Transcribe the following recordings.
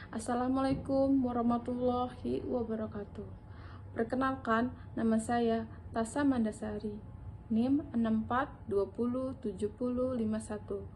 Assalamualaikum warahmatullahi wabarakatuh. Perkenalkan, nama saya Tasa Mandasari, NIM 64207051,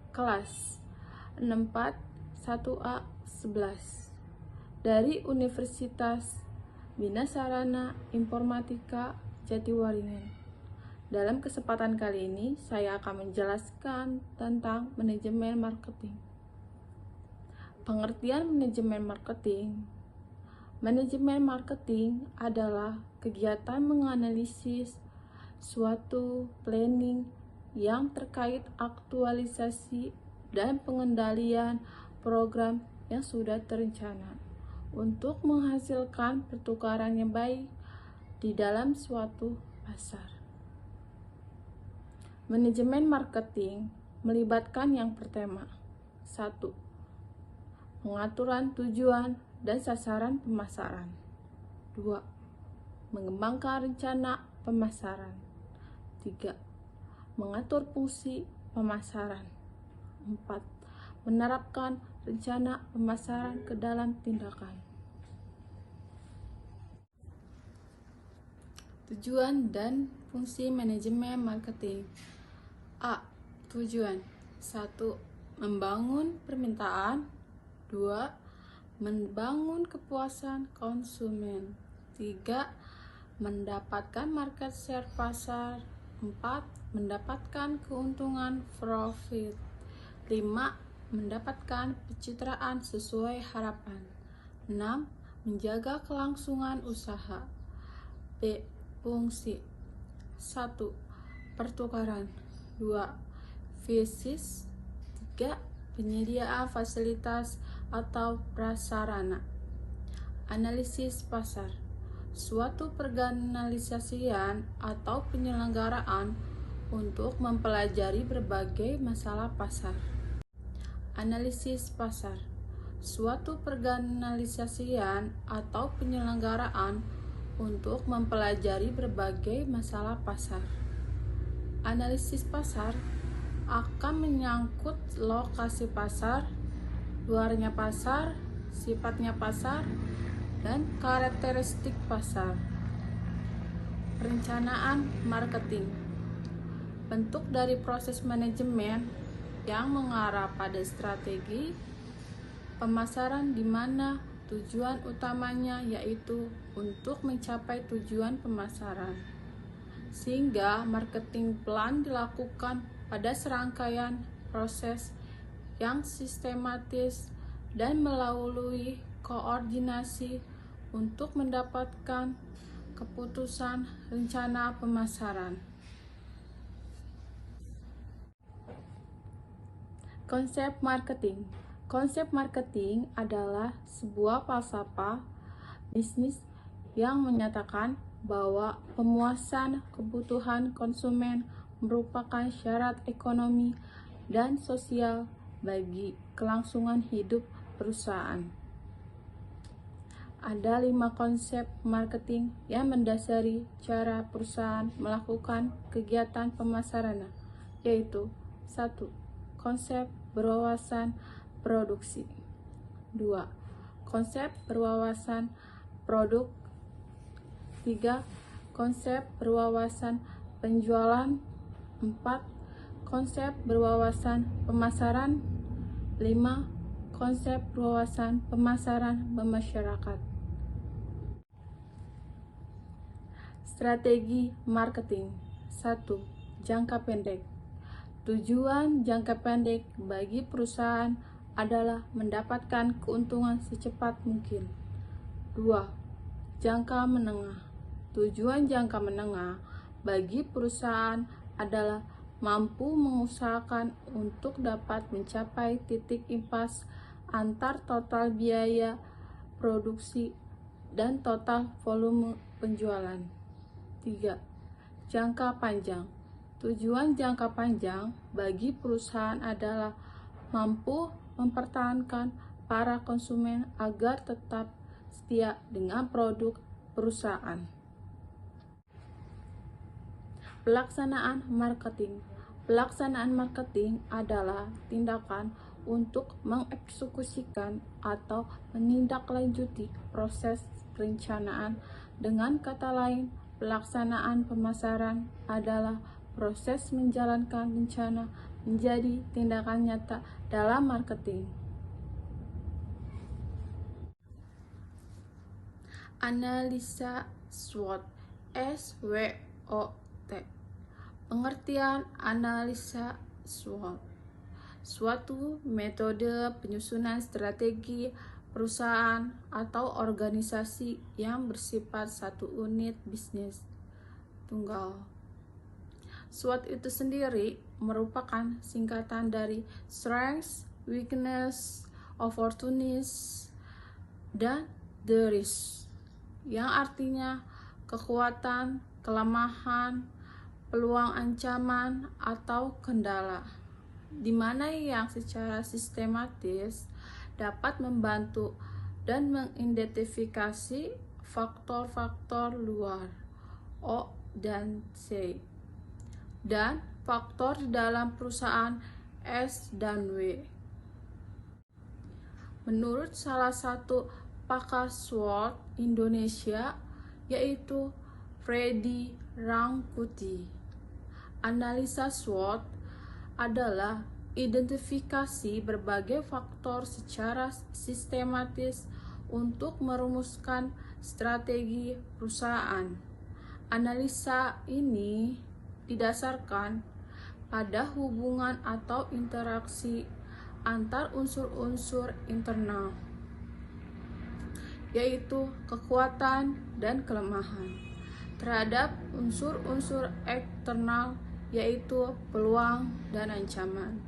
kelas 641A11 dari Universitas Bina Sarana Informatika Jatiwaringin. Dalam kesempatan kali ini, saya akan menjelaskan tentang manajemen marketing. Pengertian manajemen marketing. Manajemen marketing adalah kegiatan menganalisis suatu planning yang terkait aktualisasi dan pengendalian program yang sudah terencana untuk menghasilkan pertukaran yang baik di dalam suatu pasar. Manajemen marketing melibatkan yang pertama, 1. Pengaturan tujuan dan sasaran pemasaran. 2. Mengembangkan rencana pemasaran. 3. Mengatur fungsi pemasaran. 4. Menerapkan rencana pemasaran ke dalam tindakan. Tujuan dan fungsi manajemen marketing. A. Tujuan 1. Membangun permintaan. 2. Membangun kepuasan konsumen. 3. Mendapatkan market share pasar. 4. Mendapatkan keuntungan profit. 5. Mendapatkan pencitraan sesuai harapan. 6. Menjaga kelangsungan usaha. B. Fungsi 1. Pertukaran. 2. Bisnis. 3. Penyediaan fasilitas atau prasarana. Analisis pasar. Suatu perganalisasian atau penyelenggaraan untuk mempelajari berbagai masalah pasar. Analisis pasar. Suatu perganalisasian atau penyelenggaraan untuk mempelajari berbagai masalah pasar. Analisis pasar akan menyangkut lokasi pasar, luarnya pasar, sifatnya pasar, dan karakteristik pasar. Perencanaan marketing. Bentuk dari proses manajemen yang mengarah pada strategi pemasaran di mana tujuan utamanya yaitu untuk mencapai tujuan pemasaran. Sehingga marketing plan dilakukan pada serangkaian proses yang sistematis dan melalui koordinasi untuk mendapatkan keputusan rencana pemasaran. Konsep marketing. Konsep marketing adalah sebuah falsafah bisnis yang menyatakan bahwa pemuasan kebutuhan konsumen merupakan syarat ekonomi dan sosial bagi kelangsungan hidup perusahaan. Ada 5 konsep marketing yang mendasari cara perusahaan melakukan kegiatan pemasaran, yaitu 1. Konsep berwawasan produksi. 2. Konsep berwawasan produk. 3. Konsep berwawasan penjualan. 4. Konsep berwawasan pemasaran. 5. Konsep berwawasan pemasaran bermasyarakat. Strategi marketing. 1. Jangka pendek. Tujuan jangka pendek bagi perusahaan adalah mendapatkan keuntungan secepat mungkin. 2. Jangka menengah. Tujuan jangka menengah bagi perusahaan adalah mampu mengusahakan untuk dapat mencapai titik impas antar total biaya produksi dan total volume penjualan. 3. Jangka panjang. Tujuan jangka panjang bagi perusahaan adalah mampu mempertahankan para konsumen agar tetap setia dengan produk perusahaan. Pelaksanaan marketing. Pelaksanaan marketing adalah tindakan untuk mengeksekusikan atau menindaklanjuti proses perencanaan. Dengan kata lain, pelaksanaan pemasaran adalah proses menjalankan rencana menjadi tindakan nyata dalam marketing. Analisa SWOT, SWOT. Pengertian analisa SWOT: suatu metode penyusunan strategi perusahaan atau organisasi yang bersifat satu unit bisnis tunggal. SWOT itu sendiri merupakan singkatan dari strengths, weakness, opportunities, dan the risk, yang artinya kekuatan, kelemahan, peluang, ancaman, atau kendala, di mana yang secara sistematis dapat membantu dan mengidentifikasi faktor-faktor luar O dan C, dan faktor di dalam perusahaan S dan W. Menurut salah satu pakar SWOT Indonesia, yaitu Freddy Rangkuti, analisa SWOT adalah identifikasi berbagai faktor secara sistematis untuk merumuskan strategi perusahaan. Analisa ini didasarkan pada hubungan atau interaksi antar unsur-unsur internal, yaitu kekuatan dan kelemahan, terhadap unsur-unsur eksternal, yaitu peluang dan ancaman.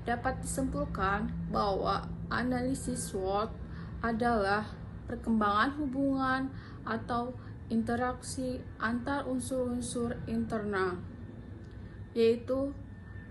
Dapat disimpulkan bahwa analisis SWOT adalah perkembangan hubungan atau interaksi antar unsur-unsur internal, yaitu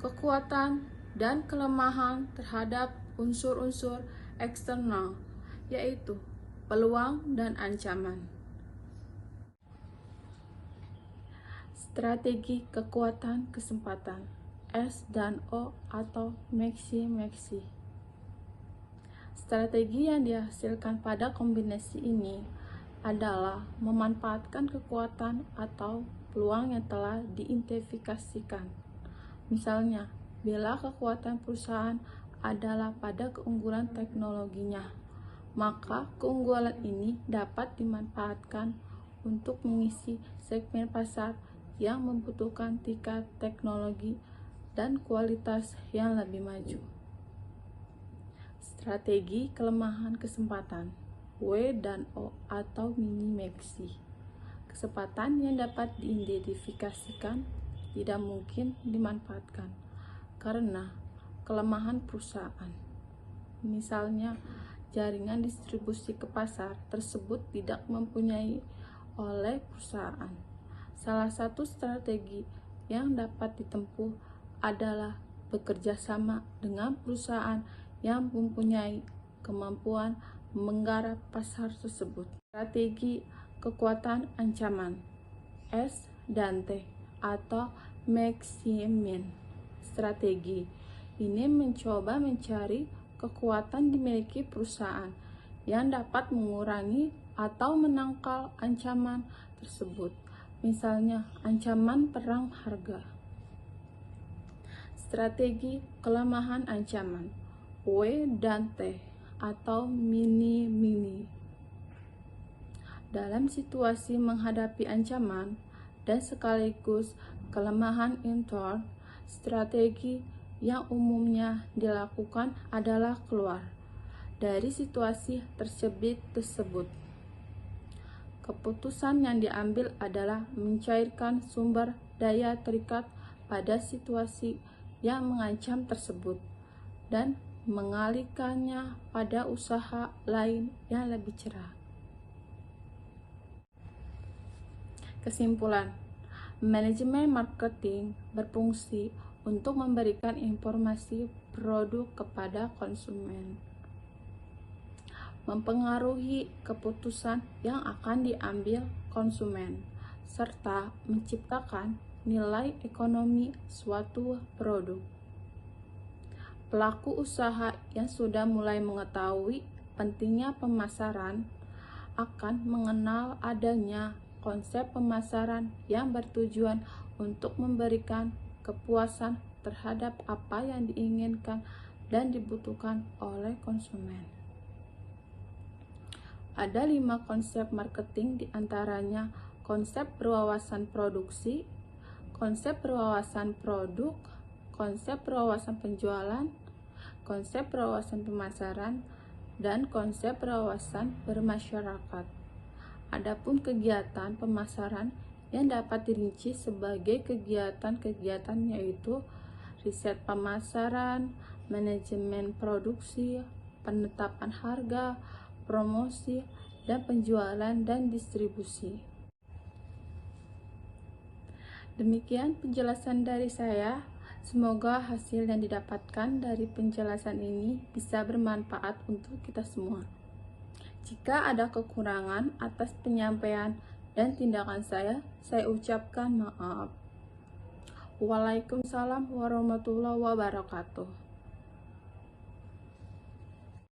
kekuatan dan kelemahan terhadap unsur-unsur eksternal, yaitu peluang dan ancaman. Strategi kekuatan kesempatan, S dan O atau maksi-maksi. Strategi yang dihasilkan pada kombinasi ini adalah memanfaatkan kekuatan atau peluang yang telah diidentifikasikan. Misalnya, bila kekuatan perusahaan adalah pada keunggulan teknologinya, maka keunggulan ini dapat dimanfaatkan untuk mengisi segmen pasar yang membutuhkan tingkat teknologi dan kualitas yang lebih maju. Strategi kelemahan kesempatan, W dan O atau mini-maksi. Kesempatan yang dapat diidentifikasikan tidak mungkin dimanfaatkan karena kelemahan perusahaan. Misalnya, jaringan distribusi ke pasar tersebut tidak mempunyai oleh perusahaan. Salah satu strategi yang dapat ditempuh adalah bekerja sama dengan perusahaan yang mempunyai kemampuan menggarap pasar tersebut. Strategi kekuatan ancaman, S dan T atau maximin. Strategi ini mencoba mencari kekuatan dimiliki perusahaan yang dapat mengurangi atau menangkal ancaman tersebut. Misalnya, ancaman perang harga. Strategi kelemahan ancaman, W dan T atau mini-mini. Dalam situasi menghadapi ancaman dan sekaligus kelemahan intern, strategi yang umumnya dilakukan adalah keluar dari situasi tersebut. Keputusan yang diambil adalah mencairkan sumber daya terikat pada situasi yang mengancam tersebut dan mengalihkannya pada usaha lain yang lebih cerah. Kesimpulan, manajemen marketing berfungsi untuk memberikan informasi produk kepada konsumen, mempengaruhi keputusan yang akan diambil konsumen, serta menciptakan nilai ekonomi suatu produk. Pelaku usaha yang sudah mulai mengetahui pentingnya pemasaran akan mengenal adanya konsep pemasaran yang bertujuan untuk memberikan kepuasan terhadap apa yang diinginkan dan dibutuhkan oleh konsumen. Ada 5 konsep marketing, diantaranya konsep berwawasan produksi, konsep berwawasan produk, konsep berwawasan penjualan, konsep berwawasan pemasaran, dan konsep berwawasan bermasyarakat. Adapun kegiatan pemasaran yang dapat dirinci sebagai kegiatan-kegiatan yaitu riset pemasaran, manajemen produksi, penetapan harga, promosi, dan penjualan dan distribusi. Demikian penjelasan dari saya. Semoga hasil yang didapatkan dari penjelasan ini bisa bermanfaat untuk kita semua. Jika ada kekurangan atas penyampaian dan tindakan saya ucapkan maaf. Waalaikumsalam warahmatullahi wabarakatuh.